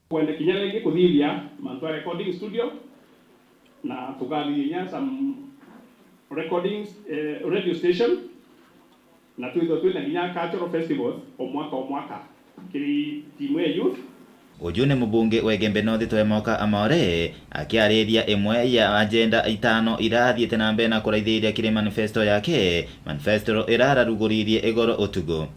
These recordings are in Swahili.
Kwende kinyalengi kuthithia mantua recording studio na tukathithia some recordings radio station na twina nginya cultural festivals o mwaka kiri timu ya youth. Ujune mubunge wegembe North Twemoka Amore akiarĩria imwe ya agenda 5 irathiĩte na mbere na kũraithĩria kiri manifesto yake. Manifesto irararugũririe igoro utugo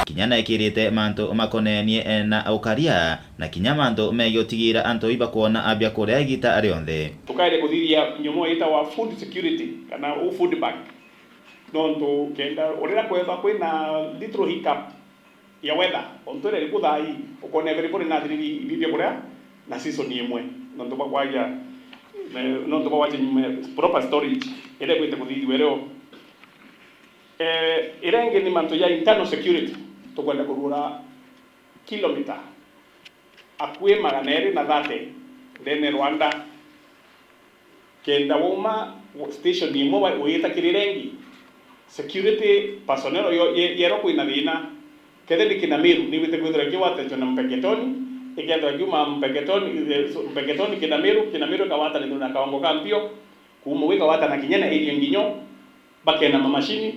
kinyana ikirite manto makonenie na ukaria na kinya manto meyotigira anto iba kuona abya kuria gita arionthe tukaire kuthiria nyomo ita wa food security kana food bank nonto kenda orera kwetha kwina little hiccup ya weather ontore rikuthai ukone very pore na thiri bibia kuria na season imwe nonto bakwaja nonto bakwaja proper storage ere kwete kuthiri wereo irenge ni manto ya internal security tukwenda kurura kilomita akwe 230 then Rwanda kenda woma station imwe uyita kirirengi security personnel yero kuina thina ketheni kina miru ni wite kwithira kiwata na mpeketoni ikenda juma mpeketoni kina miru kawata ni na kawango kampio kumweka wata na kinyana area nginyo bakena mamashini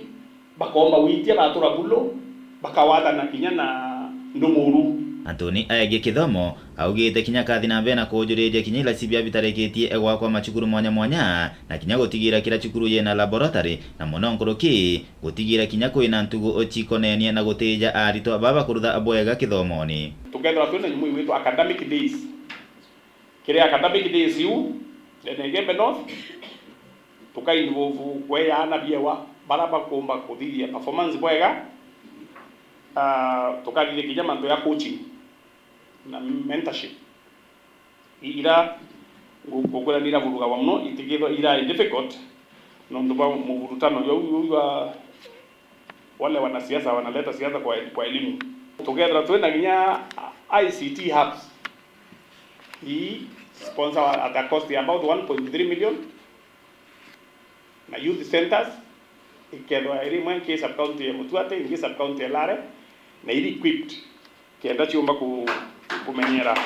bakomba witia batura bulo bakawata na kinyana ndumuru. Antoni ayage kithomo augite kinya kathi na mbere na kujuriria kinya ila sibia bitareketie egwa kwa machukuru mwanya na kinya gutigira kira chukuru yena laboratory na mononkoroki gutigira kinya kwina ntugu ochikonenie na gutija arito baba kurutha aboega kithomoni. Together twina nyumu witu academic days kire academic days yu Negembe North tukainvolve kweya na biewa baraba komba kuthiria performance boega tukathire kinya manto ya coaching na mentorship ira gukora nira vuruga wamno itigiro ira difficult no ndo ba muvurutano yo wale wanasiasa wanaleta siasa kwa elimu together twena kinya ICT hubs hii sponsor at a cost about 1.3 million na youth centers ikero iri mwanke sub county ya Mutuate ingi sub county ya Lare na iri equipped kenda chiomba kumenyera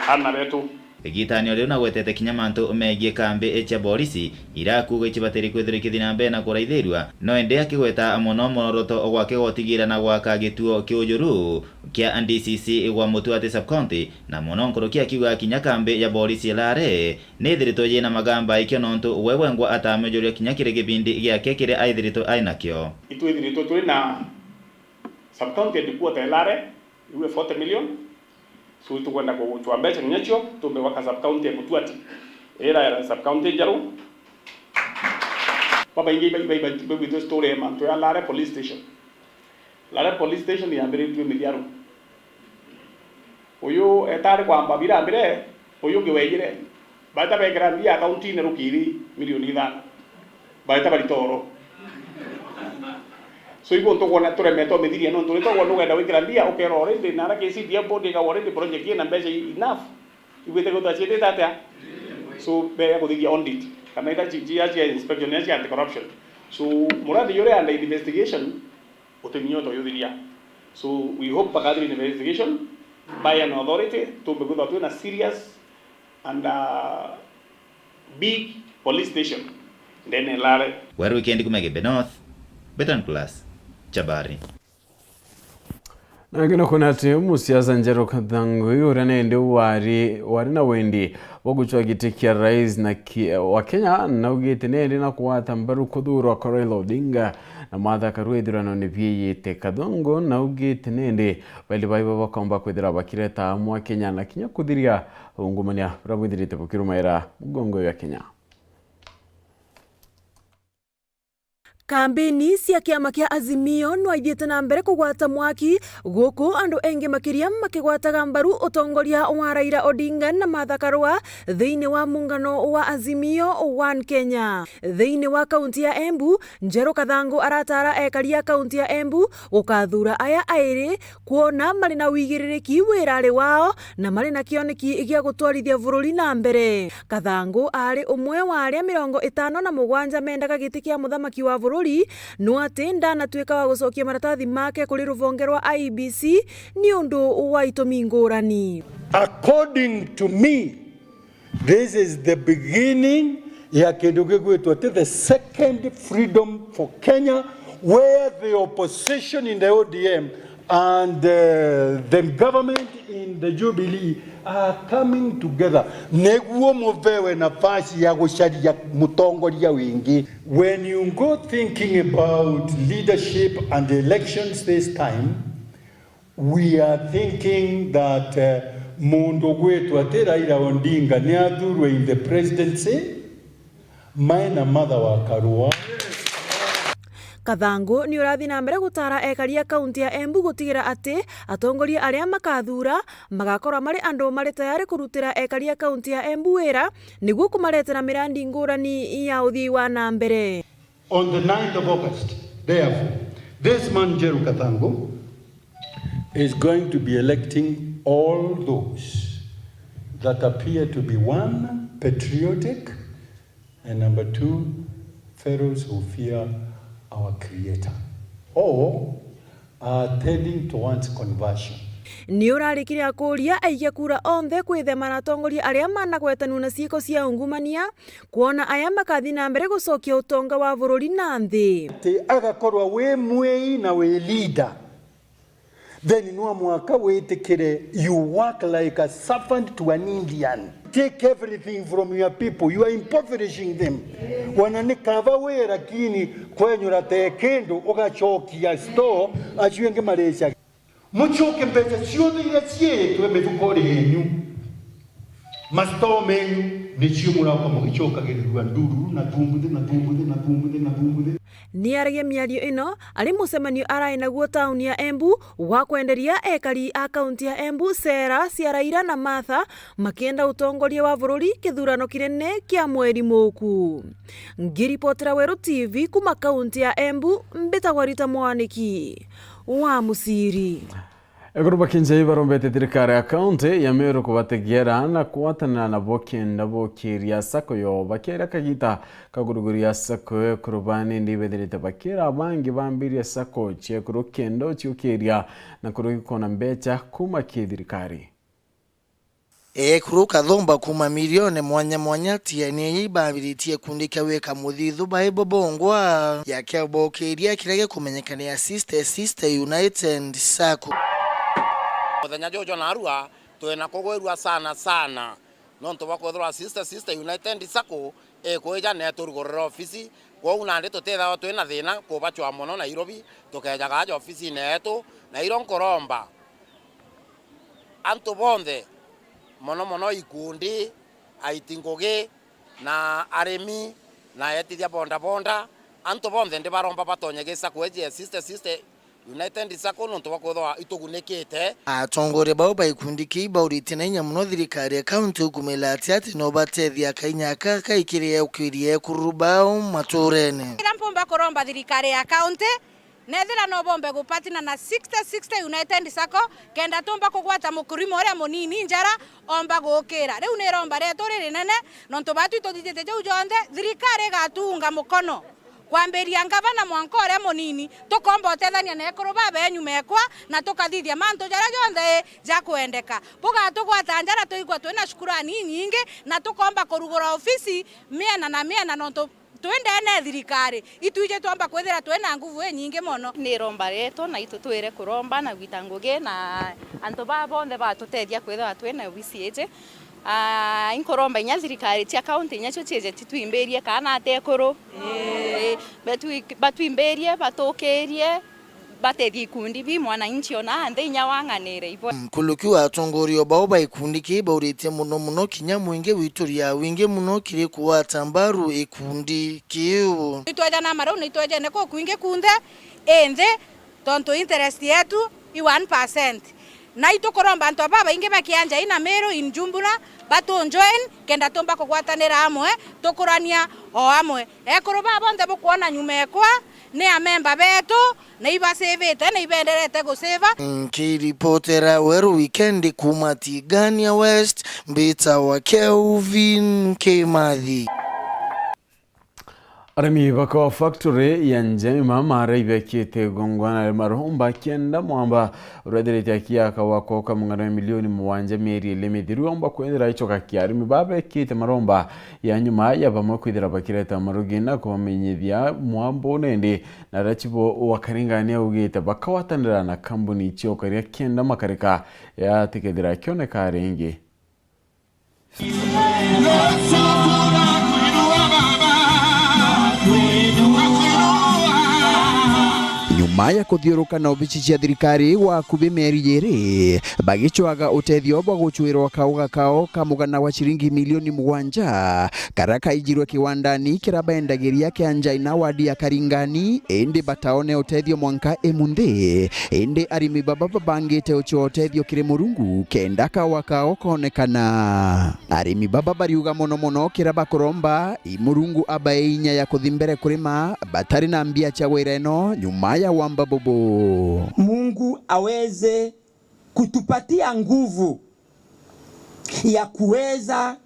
ana betu Egitanio rĩu na gwetete kinya manto megie kambi echa borisi irakuga ichibateri kwithira kithina mbere na kuraithirwa no ende akigweta amono mororoto gwake gotigira na gwaka gituo kiujuru kia NDCC gwa Mutuate sub county na mononkoro kia kiuga kinya kambi ya borisi Lare ni thirito yena magamba ikio nonto wewengwa atamejoria kinya kire gibindi giake kire aithirito ainakio itwithirito tuli na sub county ndikuwa Lare iwe 40 million so tukwenda kwa mbecha nyacho tumbe waka sub county ya Mutuate era sub county jaru baba ingi iba story man to ya Lare police station ya mbere 2 miliaru oyo etare kwa mbabira mbere oyo ngewegire baita be grandi account ne rukiri milioni 5 baita bali toro so ibo to kona tore meto mediria non to to no genda wikira ndia okero already na ra kesi dia body ga already project na mbeca enough ibete ko tachete tata so be ya kudigia audit kana ita ya inspection ya anti corruption so muradi yore under investigation otenyo to yudiria so we hope pakadri investigation by an authority to be good to a serious and big police station then Lare Weru weekend kumege North Betan Plus Chabari Nagina kuna timu siasa njero kathangu yurene ende wari na wendi waguchwa giti kia rais na wa Kenya na ugite nende na kuwata mbaru kudhuru wa Raila Odinga na Martha Karua ithurano ni biyite kadongo na ugite nende bali baiba bakomba kwithira bakireta amwa Kenya na kinya kuthiria ungumania rabwithirite bukirumaira mugongo ya Kenya. Kampeni cia kiama kia Azimio no ithiete na mbere kugwata mwaki guku andu engi makiria makigwataga mbaru utongoria wa Raila Odinga na Martha Karua thiini wa muungano wa Azimio One Kenya. Thiini wa kaunti ya Embu, Njeru Kathangu aratara ekaria kaunti ya Embu gukathura aya airi kuona mari na wigiririki wirari wao na mari na kioneki gia gutwarithia bururi na mbere. Kathangu ari umwe wa aria 57 mendaga giti kia muthamaki wa bururi bururi no ati ndanatuika wa gucokia maratathi make kuri ruvonge rwa IEBC ni undu wa itumi ngurani. According to me, this is the beginning ya kindu gigwitwo the second freedom for Kenya, where the opposition in the ODM and the government in the Jubilee are coming together. Neguo muvewe nafasi ya gusharia mutongoria wingi. When you go thinking about leadership and elections this time, we are thinking that mundu gwetu ati Raila Odinga ni athurwe in the presidency, maina mother wa Karua. Kathangu ni urathi na mbere gutara ekaria kaunti ya Embu gutigira ati atongoria aria makathura magakora mari andu mari tayari kurutira ekaria kaunti ya Embu wira niguo kumaretera mirandi ngurani ya uthii wa na mbere. On the 9th of August, therefore, this man Jeru Kathangu is going to be electing all those that appear to be, one, patriotic, and number two, pharaohs who fear our Creator, or are tending towards conversion. Ni urarikire akuria aikia kura onthe kwithema na atongoria aria managwetanwo na ciiko cia ungumania kuona aya makathi na mbere gucokia utonga wa bururi na nthi. Agakorwa we mwei na we leader, then no mwaka wetikire you work like a servant to an Indian. Take everything from your people. You are impoverishing them. Wananikava we lakini kwenyura tekendo ugachokia store achiwenge Malaysia. Muchoke mbeza ciothe iria cietwe mithukori yenyu. Masto menyu ni ciumura kwa mugichokagirwa nduru na thumbuthe. Ni aragia miario ino ari mucemanio arai naguo tauni ya Embu wa kwenderia ekari a kaunti ya Embu Sera cia Raila na Martha makienda utongoria wa bururi kithurano kinene kia mweri muku. Ngiripotera Weru TV kuma kaunti ya Embu, mbitagwa Rita Mwaniki wa Musiri. Egrupa kinjai barombete thirikari ya kaunti ya Meru kubategiera na kuatana na bokenda bokiria sako yo bakera kagita kaguruguria sako kurubani ndibethirite bakera abangi bambiria sako cie kurukendo ciukiria na kurukona mbecha kuma kithirikari. Kuruka thomba kuma milione mwanya tiani ibabiritie kundika weka muthithu baibo bongwa ya kiabokiria kirege kumenyekana ya sister United Sako. Muthenya jojo na arua twena kugwerua sana no tubakwethwa sister United Sako kuja neto rugorera ofisi kwa una ndeto tetha twena thina kubachwa muno na Nairobi tukejaga aja ofisi neto na ironkoromba antu bonde mono ikundi aitingoge na aremi na etithia bonda antu bonde ndibaromba batonyegesa kweje sister United Sako no tubakwethwa itugunekete atongore bao baikundi kiba uritinanya muno thirikari account kumela ati no batethia kainyaka kaikire ukirie kurubao maturene irampomba koromba thirikari account nethira no bombe gupatina na 60 United Sako kenda tumba kugwata mukurimo ria munini njara omba gukira riu ni romba reto rinene no tubatu itotithite jau jonde thirikari gatunga mukono kwamberia ngavana mwankore munini tukomba otethania na ekuruba benyu mekwa na tukathithia manto jara jonde ja kuendeka buga tugwata njara tuigwa twina shukurani nyingi na tukomba kurugura ofisi miena no twendene thirikari ituije twamba kwethira twena nguvu nyingi mono ni romba reto na itutwire kuromba na gwitanguge na antu babonde batutethia kwethira twena ofisi inkoromba inya thirikari cia kaunti inya cio cieje tituimberie kana atekuru batuimberie batukirie batethia ikundi bi mwananchi ona nthi inya wanganire ivo kuluki wa atongorio bao baikundi kiba uritie muno kinya mwingi wituria wingi muno kiri kuwa tambaru ikundi kiu itwaja na maro ni itwaja ne ko kuinge kunde ende tonto interest yetu i 1% na itukoromba antu baba inge bakianja ina Meru in Jumbura batu join kenda tomba kugwatanira amwe tukurania o amwe ekuruba bonde bukuona nyuma ekwa ni amemba betu na ibasevete na ibenderete guseva kiripotera Weru weekend kuma Tigania West mbita wa Kelvin Kimathi. Arimi bako factory ya Njema mara ibekete gongwana marumba kenda mwamba uredere yakia kawako kamungana milioni Mugwanja meri lemediru omba kwendera icho kakiari mibabe kite marumba ya nyuma ya bamwe kwidira bakireta marugina kubamenyithia mwambo nende na rachibo wakaringania ugite bakawatanira na kambuni icho karia kenda makarika ya tikedira kioneka rengi. Nyuma ya kuthiuruka na obici cia thirikari wa kubi meri yeri bagichwaga utethio bwa guchuirwa kauga kao kamugana wa shilingi milioni Mugwanja karaka ijirwe kiwandani kirabendagiria kia Njaina wadi ya Karingani ende bataone utethio mwanka emunde ende arimi baba bangite ucho utethio kire murungu kenda kawa kao konekana arimi baba bariuga mono kirabakoromba imurungu abainya ya kuthimbere kurima batari na mbia cha wereno nyuma ya wamba bobo. Mungu aweze kutupatia nguvu ya kuweza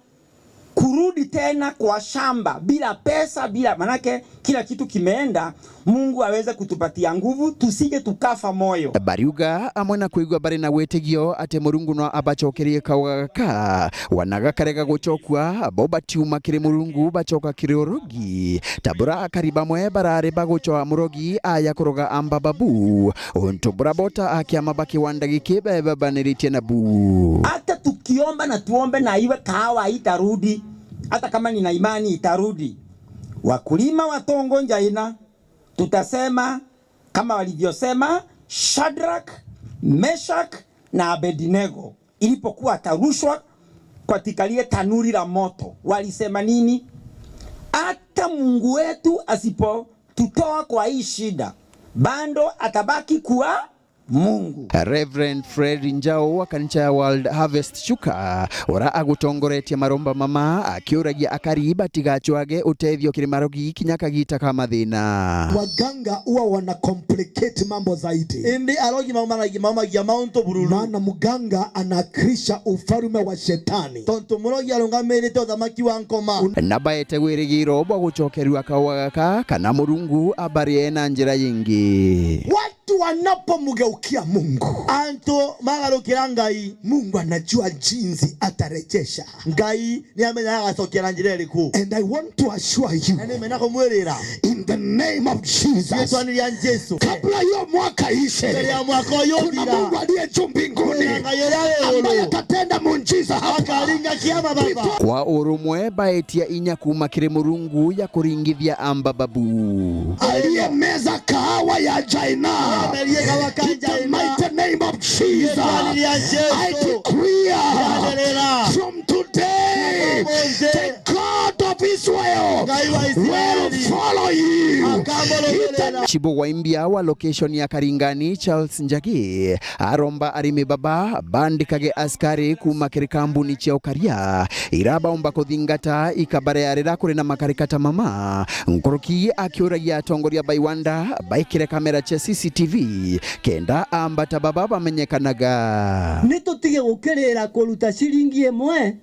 kurudi tena kwa shamba bila pesa, bila manake kila kitu kimeenda. Mungu aweze kutupatia nguvu tusije tukafa moyo. Bariuga amwena kuigwa bari na wetegio ate murungu no abachokerie kawaka wanaga karega guchokwa boba tiuma kire murungu bachoka kire orogi tabura akariba mwe barare bagocho murogi aya kuroga amba babu ontobura bota akiama baki wandagi kebe babaniritie na bu. Hata tukiomba na tuombe na iwe kahawa itarudi, hata kama nina imani itarudi. Wakulima wa Tongo Njaina tutasema kama walivyosema Shadrach, Meshach na Abednego ilipokuwa tarushwa kwa tikalie tanuri la moto. Walisema nini? Hata Mungu wetu asipo tutoa kwa hii shida, bado atabaki kuwa Mungu. Reverend Fred Njao wa kanisa ya World Harvest Chuka ora agutongoretie maromba mama akiuragia akariba tigachwage utethio kirimarogi kinyaka gita kama thina. Waganga huwa wana complicate mambo zaidi. Indi alogi mama ya maunto bururu. Maana muganga anakrisha ufalme wa shetani. Tonto murogi alungamerete odhamaki wa nkoma. Nabaete wirigiro bwa guchokerwa kawaka kana murungu abari na njira yingi. Watu wanapomgeukia Mungu, anto magarukira Ngai, Mungu anajua jinsi atarejesha. Ngai ni amenya agasokera njira iriku. And I want to assure you, in the name of Jesus, kabla hiyo mwaka ishe, kuna Mungu aliye juu mbinguni ambaye atatenda muujiza hapa. Kwa urumwe baetia inya kuma kire murungu ya kuringithia amba babu aliyemeza kahawa ya Njaina. In the mighty name of Jesus, I decree from today, the God of Israel will follow you. Chibo waimbia wa location ya Karingani Charles Njagi aromba arime baba bandikage askari kuma kire kambuni cha ukaria iraba omba kuthingata ikabare arira kuri na makarikata mama nkoroki akiuragia tongoria baiwanda baikire kamera cha CCTV kenda ambata baba bamenyekanaga nitutige gukerera kuruta shilingi emwe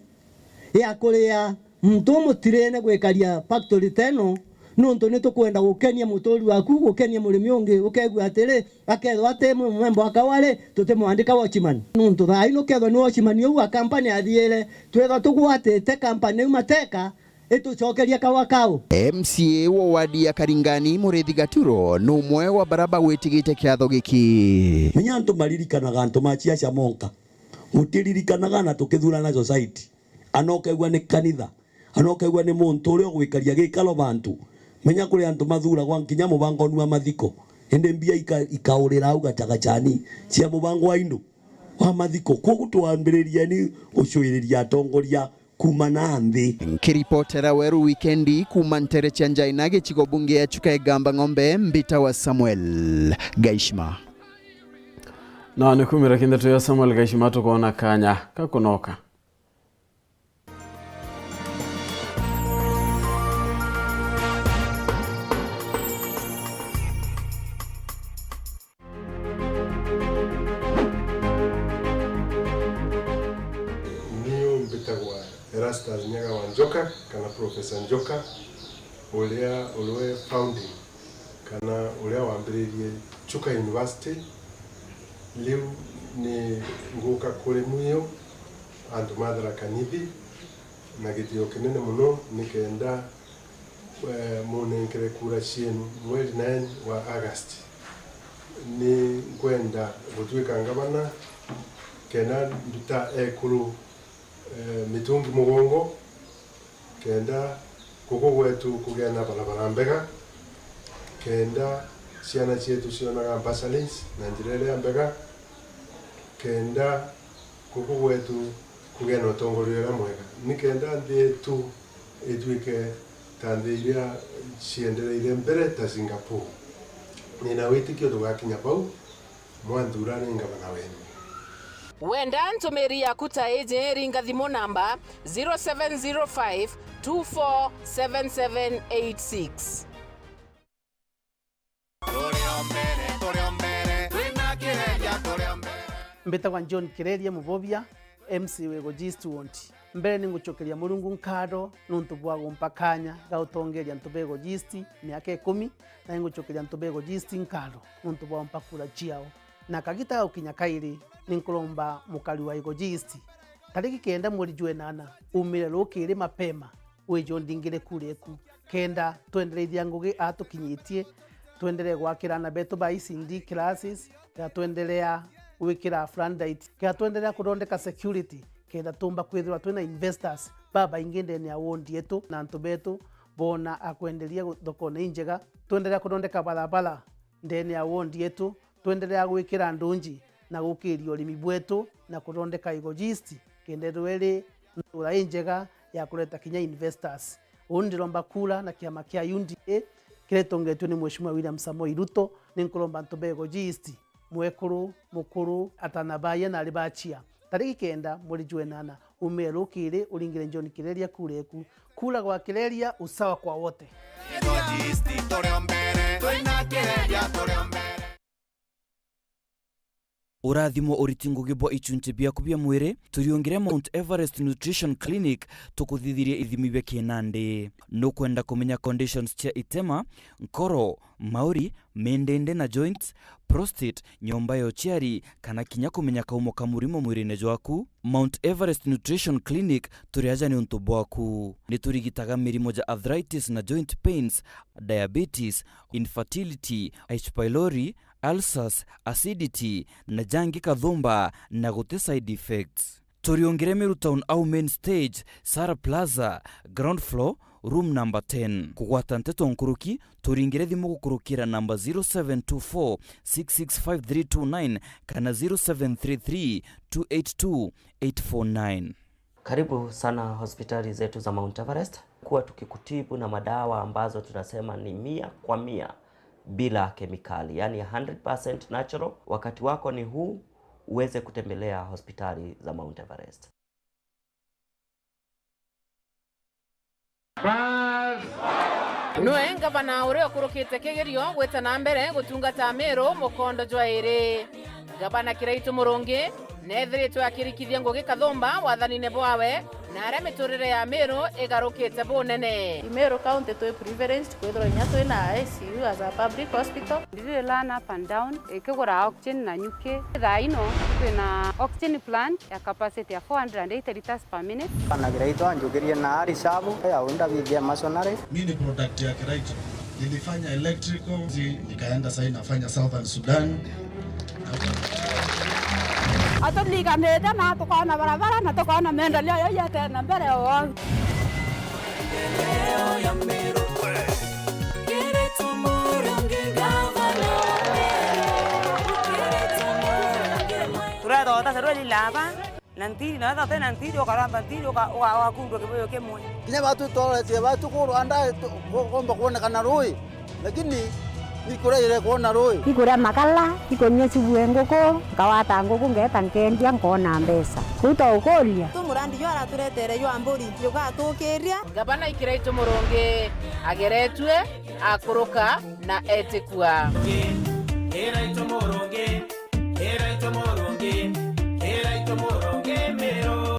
ya kuria mtu mutirene gwekaria factory teno nonto nitukwenda gukenia mutori waku gukenia murimi ungi ukegwa atire akethwa atemo membo akawale tutemwandika watchman nonto thai no kethwa no watchman yo wa company athiere twetha tugwatete company mateka itucokeria kawakao. MCA wa wadi ya Karingani Murethi Gaturo no mwe wa baraba wetigite kiatho giki menyanto maririkanaga anto machia cia monka mutiririkanaga na tukithurana society anokegwa ni kanitha anokegwa ni muntu uria gwikaria gikalo bantu menya kuri antu mathura gwa nkinya mubango nwa mathiko ende mbia ikaurira au gatagachani cia mubango wa indu wa mathiko kogu tuambiriria ni ucwiriria atongoria kumana nthi. Nkiripotera Weru wikendi kuma Ntere cha Njaina gichigo bunge ya Chuka Egamba Ng'ombe Mbita wa Samuel Gaishma na nikumira kindeto ya Samuel Gaishma tukoona kanya kakunoka. Erastas Nyaga wa Njoka kana Professor Njoka ulia ulwe founding kana ulia wambiririe Chuka University liu ni nguka kule muyo andu madara kanithi na gitio kinene muno nikenda munenkere kura cienu mwezi 9 wa August ni kwenda gutwika ngabana kena nduta ekuru mitungi mugongo kenda kuko gwetu kugea na barabara mbega kenda ciana cietu cionaga basalins na njirere ya mbega kenda kuko gwetu kugea na utongoria mwega ni kenda nthi tu itwike tanthi iria ciendereire mbere ta Singapore nina witikio tugakinya pau mwanthura ni ngabana wenu wenda ntumiri yaku ta eje ringa thimu namba 0705247786 mbitagwa John Kireria Mubobia MC wego G20 mbere ningucokeria Murungu nkaro nuntu bwa gumpakanya gautongeria ntubego G20 miaka 10 na ningucokeria ntubego G20 nkaro nuntu bwa mpakura chiao na kagita ukinya kairi ninkulomba mukali wa ego G20 tariki 9 mweri Jwenana umire rukiri mapema wejo ndingire kureku kenda twendereithia ngugi atukinyitie tuendelee gwakirana beto ba ICD classes ya tuendelea wikira frandite ya tuendelea kurondeka security kenda tumba kwithirwa twina investors baba ingende ni awondi yetu na ntubetu bona akwendelia thokone injega tuendelea kurondeka barabara ndeni awondi yetu tuendelea gwikira ndunji na gukiria urimi bwetu na kurondeka igojisti kende rweri ntura injega ya kuleta kinya investors undiromba kula na kiama kia UNDA kiretongetwe ni Mheshimiwa William Samoei Ruto ninkulomba ntubego jisti mwekuru mukuru atanabaye na alibachia tariki 9 mweri Jwenana umero kire uringire John Kireria kureku kula kwa Kireria usawa kwa wote urathimo uritingugibwa ichunche biaku bia mwire turiongire Mount Everest Nutrition Clinic tukuthithirie ithimi bia kinande no kwenda kumenya conditions cia itema nkoro mauri mendende na joints prostate nyomba yo chiari kana kinya kumenya kaumo ka murimo mwirine jwaku Mount Everest Nutrition Clinic turiaja ni untu bwaku ni turigitaga mirimo ja arthritis na joint pains diabetes infertility H pylori ulcers acidity na jangi kathumba na gute side effects turiongire Meru Town au main stage Sara Plaza ground floor room number 10 kugwata Nteto nkuruki turingire thimu gukurukira namba 0724665329 kana 0733282849. Karibu sana hospitali zetu za Mount Everest kuwa tukikutibu na madawa ambazo tunasema ni 100% bila kemikali, yani 100% natural. Wakati wako ni huu uweze kutembelea hospitali za Mount Everest. Noenga bana ure okurukite kigerio gweta na mbere gutungata Meru mukondo jwaire gabana Kiraitu Murungi nethiritwe akirikithia ngugi kathumba wathanine bwawe na aria miturire ya Meru igarukite bunene. Meru County to privileged kwithirwa nya twina ICU as a public hospital. Ndire learn up and down ikigura oxygen na nyuki thaino twina oxygen plant ya capacity ya 480 liters per minute. Kana Kiraitu anjukirie na arisabu ya unda bidya masonary. Mimi ni product ya Kiraitu. Nilifanya electrical, nikaenda sasa nafanya Southern Sudan. Atulika nenda na tukana barabara na tukana maendeleo yote na mbele wao. Turado tasaroli lava nanti na ta nanti yo karamba nanti yo wa kundu kiboyo kemwe. Kile watu tole je watu ko anda komba kuona kana roi lakini nikura ile kuona roi ikura makala ikonyesi bwengoko kawata ngoko ngeta nkendia ngona mbesa kuta ukolia tumurandi yo araturetere yo amburi yo gatukiria gabana Kiraitu Murungi ageretwe akuruka na etikua Kiraitu Murungi Kiraitu Murungi Kiraitu Murungi Meru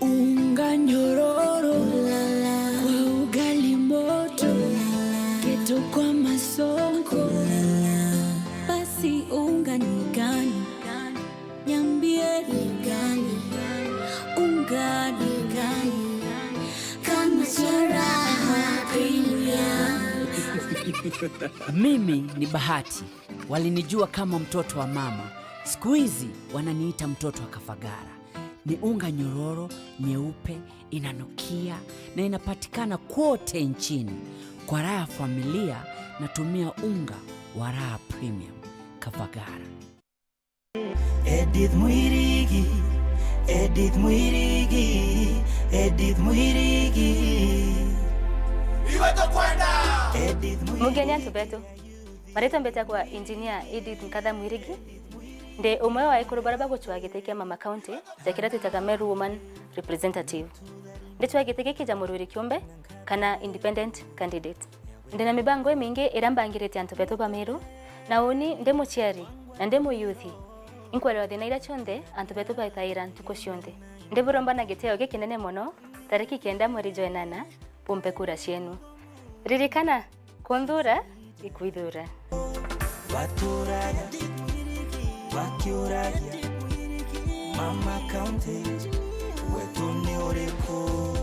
unga nyororo la la Mimi ni Bahati. Walinijua kama mtoto wa mama. Siku hizi wananiita mtoto wa Kafagara. Ni unga nyororo, nyeupe, inanukia na inapatikana kote nchini. Kwa raha ya familia natumia unga wa Raha Premium Kafagara. Edith Mwirigi, Edith Mwirigi, Edith Mwirigi. Iweto kwenda! Mugeni Nteto. Marito mbeta kwa engineer Edith Nkatha Mwirigi. Nde umwe wa ikuru baraba guchwa giteke Mama County, jakira twitaga Meru Woman Representative. Nde twa giteke kijamururi kiombe kana independent candidate. Nde na mibango mingi irambangirete Nteto ba Meru na uni nde muchiari na nde mu youth. Inkwero thina ira chonde Nteto ba taira ntuko cionde. Nde buromba na giteo gikinene mono tariki 9 mweri Joanana pompe kura cienu. Ririkana kondura ikuidura. Waturaga, wakiuraga, Mama County, wetu ni ureko.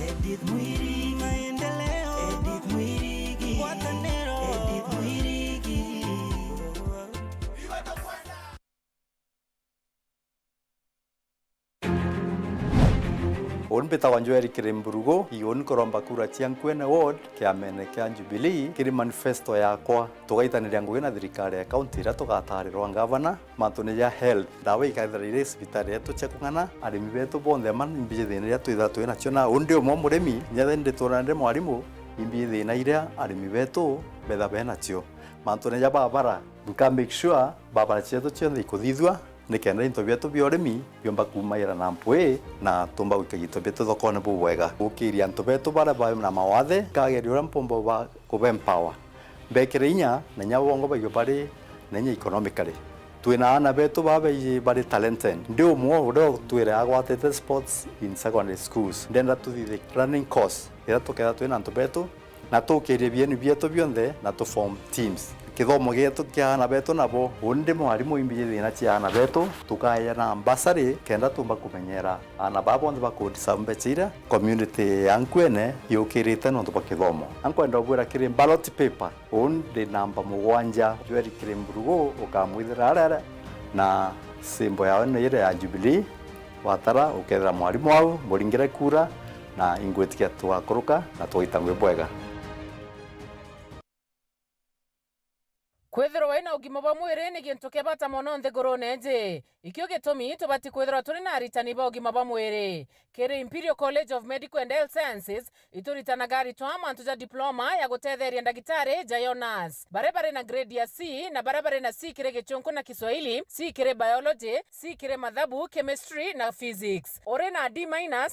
Edith Mwirigi, maendeleo. Edith Mwirigi, watanero. Edith Mwirigi. On betawa njoeri kiremburugo ion koromba kura chiankwene ward kiamene kia Jubilee kiri manifesto yakwa tugaitanira ngugi na thirikari ya county ira tugatarirwa ngavana mantune ya health dawa ikaithirire cibitari yetu chekung'ana arimi betu bonthe man imbije thina iria twitha twina cio na undi umwe murimi nyathe nditurande mwarimu imbije thina iria arimi betu betha bena cio mantune ya babara nka make sure babara cietu cionthe ikuthithua nikenda into bietu bia urimi biomba kumaira na mpwe na tumba gwikagito bietu thokone bubwega gukiria antu betu bara ba na mawathe kageria ura mpombo ba kubempower mbekire inya na nyabongo bagio bari nenya economically twina ana betu babe bari talented ndi umwe udo twire agwatete sports in secondary schools ndenda tuthithe running course ira tukeda twina antu betu na tukiria bienu bietu bionthe na tu form teams kithomo gitu kia ana betu nabo undi mwarimu imbije thina cia ana betu tukaya na ambassador kenda tumba kumenyera ana babo ndo bakudisambechira community yankwene yukirite no ndo kithomo ankwenda obwira kiri ballot paper undi namba Mugwanja jweri kiri mburugo ukamwithira arara na simbo yawe ne ire ya Jubilee watara ukethera mwarimu wao muringire kura na ingwetikia tuakuruka na tuitangwe bwega. Kwithirwa wina ugima bwa mwiri ni gintu kia bata muno nthigurune nji ikio gitumi tubati kwithirwa turi na aritani ba ugima bwa mwiri kiri Imperial College of Medical and Health Sciences ituritanaga aritwa mantu ja diploma ya gutetheria ndagitari Jonas barebare na grade ya C na barebare na C kire gichunku na Kiswahili C kire biology C kire mathabu chemistry na physics ore na D-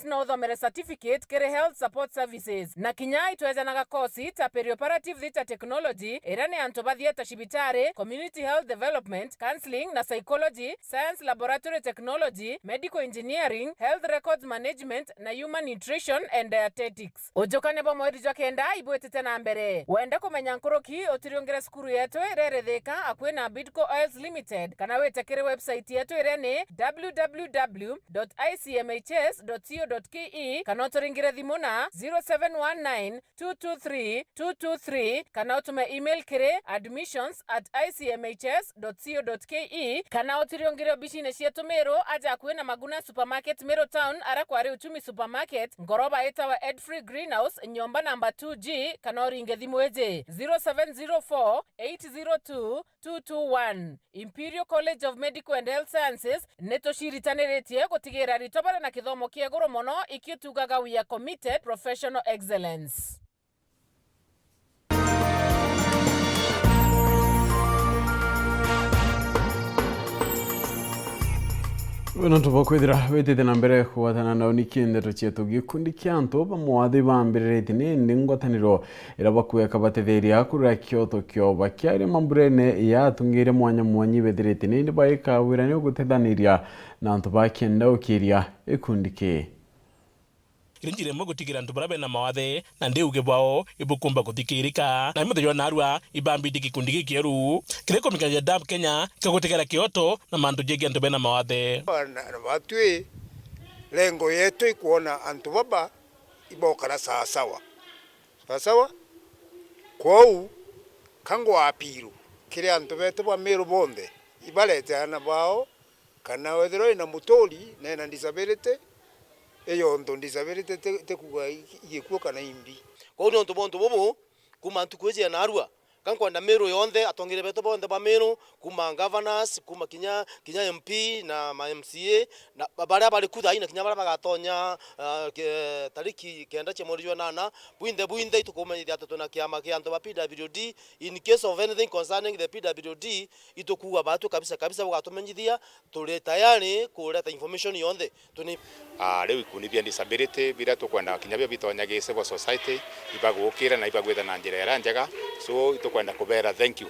na uthomere certificate kire health support services na kinya itwezanaga kosi ta perioperative theatre technology era ni antu bathieta cibitari community health development counseling na psychology science laboratory technology medical engineering health records management na human nutrition and dietetics ujukane bo mweri jwa kenda ibwetete na mbere wenda kumenya nkuruki utiriongera skuru yetu ireretheka akwina Bidco Oils Limited kana wetekere website yetu ire ni www.icmhs.co.ke kana uturingire thimu na 0719 223 223 kana utume email kire admissions@icmhs.co.ke kana utiriongire bishine cietu Meru aja kwina Maguna Supermarket Meru Town ara kwari uchumi supermarket ngoroba itawa Edfree Greenhouse nyomba namba 2G kana uringe thimu eje 0704 802 221 Imperial College of Medical and Health Sciences neto shiritaniritie gutigira ritobara na kithomo kia goro mono ikitugaga we are committed professional excellence. Wena tuba kwithira wetete na mbere kuwatana na uniki Nteto cietu gikundi kia antu bamwathi bambirite ni ngwataniro ira bakueka batetheria kurira kioto kio bakiari mamburene ya tungire mwanya mwanyi bethirite ni baika wirani gutethaniria na antu bakienda ukiria ikundi ki kirinjire mo gutigira antu barabe na mawathe na ndiuge bwao ibukumba guthikirika na imuthyo narua ibambidi gikundi gikieru kireko mikaja dam Kenya kagutegera kioto na mandu jegi antu bena mawathe batwi lengo yetu ikuona antu baba ibokara sawa sawa kwou kango apiru kire antu bete bwa Meru bonde ibalete ana bao kana wethero ina mutori na ina disability eyo ndo disability te kuga yekuo kana imbi kwa ndo bonto bobo kuma ntukwezi na arua kankwanda Meru yonde atongire beto bonde ba Meru kuma governors kuma kinya MP na ma MCA na baria bali kuda ina kinya baria bagatonya tariki kenda chemorjo nana buinde itukumenya atoto na kiama kia anto ba PWD in case of anything concerning the PWD itokuwa batu kabisa bugatumenyithia tuli tayari kuleta information yonde tuni leo ikundi bia disability bila tukwenda kinya bia bitonyage civil society ibagukira na ibagwetha na njira ya njega so itukwenda kubera thank you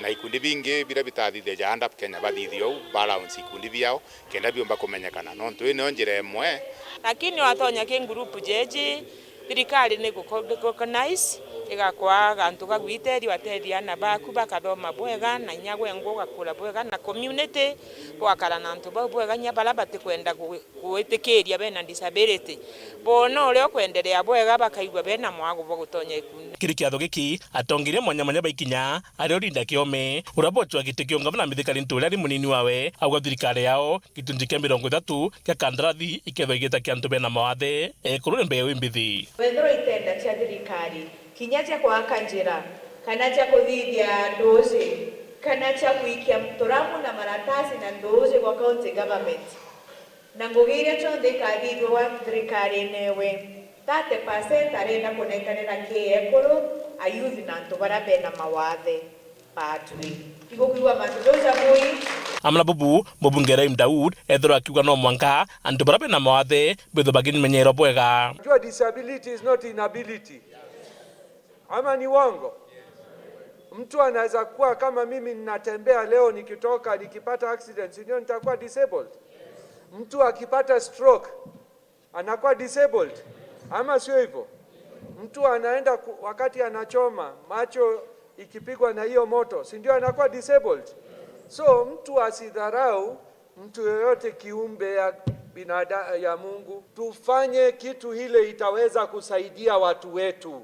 na ikundi bingi bila bitathithia janda Kenya bathithio balance ikundi biao kenda biomba kumenyekana no ntu ino njira emwe lakini watonya ke group jeje thirikari ni gukorganize igakwa gantu gagwiteri wateria na baku bakathoma bwega na nyagwe ngo gakura bwega na community bwakara na ntu bwega nya balaba tikwenda kuwitikiria bena disability bono ule kwendelea bwega bakaigwa bena mwago bogutonya ikundi kiri kiatho giki atongire mwanya baikinya ari orinda kiome urabochwa gitekio ngavana mithikari ntule ari munini wawe auga thirikari yao gitunji kia 30 kia kandrathi iketho igita kia ntu bena mawathe kurure mbeo imbithi wethero itenda cia thirikari kinya cia kwaka njira kana cia kuthithia ndozi kana cia kuikia mtoramu na maratasi na ndozi kwa county government na ngugire chonde kathithio wa thirikari newe 30% arenda kunenganira kiekuru ayuthi na ntu bara bena mawathe patwi igukiwa mandoza mui amla bubu mubungera Daud ethora akiuga no mwanka antu bara bena mawathe betho bagini menyero bwega disability is not inability. Ama ni wango. Mtu anaweza kuwa kama mimi ninatembea leo nikitoka nikipata accident ndio nitakuwa disabled. Mtu akipata stroke anakuwa disabled. Ama sio hivyo. Mtu anaenda wakati anachoma macho ikipigwa na hiyo moto, si ndio anakuwa disabled. So mtu asidharau mtu yoyote kiumbe ya binadamu ya Mungu. Tufanye kitu ile itaweza kusaidia watu wetu.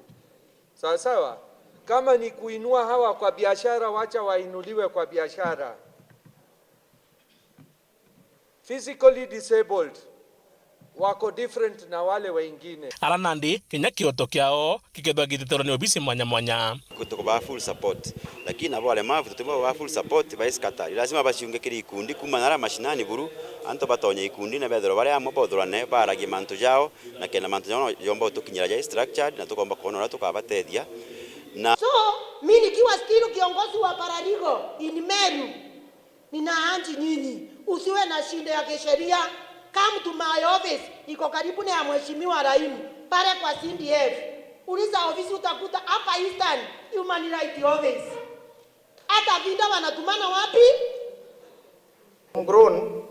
Sawa sawa. Kama ni kuinua hawa kwa biashara, wacha wainuliwe kwa biashara. Physically disabled wako different na wale wengine. Aranandi kinya kioto kiao kikethwa githitero ni obisi mwanya kutoka full support, lakini abo walemavu tutoba full support baiskata lazima basiunge kiri ikundi kumanara mashinani buru anto batonya ikundi na bethero bare amo bodhrane baragi manto jao na kena manto jao yomba tukinyira ja structured na tukomba kuona tukabatedia na so mimi nikiwa still kiongozi wa Pararigo in Meru ninaanji nyinyi usiwe na shida ya kisheria. Come to my office, iko karibu na mheshimiwa Raimu, pale kwa CDF. Uliza ofisi utakuta hapa Eastern Human Rights Office. Hata vinda wanatumana wapi? Ngron,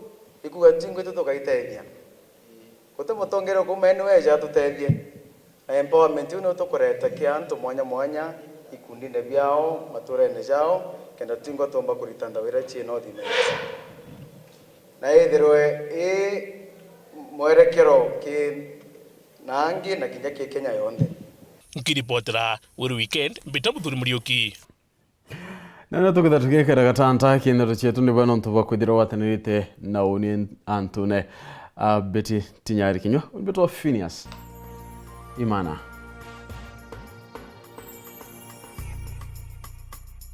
ikuwa tingo tukaitedia. Kote motongero kumenu weja tutedie. Empowerment uno tukoreta kianto mwanya ikundi ne byao, maturene jao, kenda tingo tomba kuritanda wira chino dine. Na ithirwe mwerekero ki nangi na kinya ki Kenya yonde nkiripotera Weru weekend bitabuthuri muriuki na tukitha tukikera gatanta kinero chetu ni bano ntuba kwithira watanirite na uni antune beti tinyari kinyo beto PHINEAS IMAANA